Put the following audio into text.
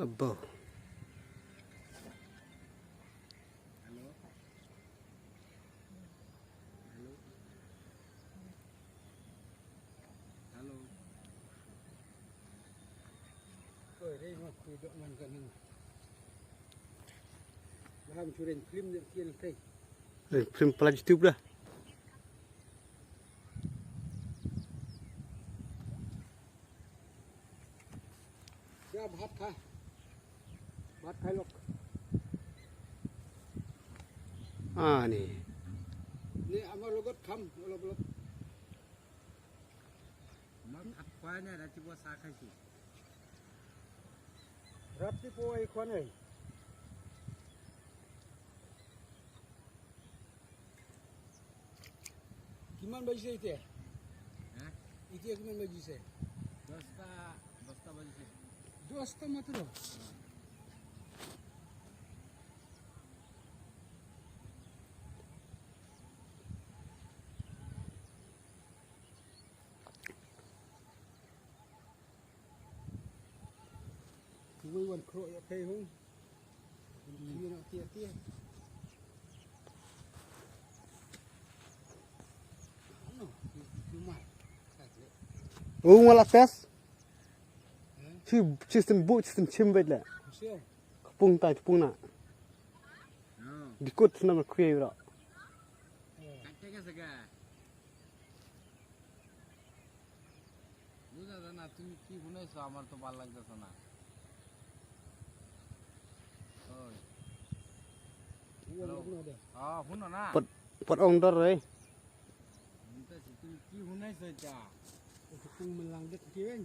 Lebah. Film pelaj YouTube dah. Ya भात खाए लोग Ni. Ni amal logot kham logot Mak apa-apa dah cuba sakai sih. Rati po ay kwan ay Kiman bagi saya itu? Hah? Itu yang kiman bagi saya? Dosta baju sih. Dosta matro. Kuwi wan kro ya kay hung. Ini nak tia. Ano? Lumai. Wala tes. Sistem chim baik lah. Siapa? Kepung nak. Dikut nama kuih berak. Kacanya segar. Bukan sana tu ki hunai so amar to bal lag sana. Oh. Huno na. Pot ongdor eh. Minta situ ki hunai saja. Kung melanggit kian.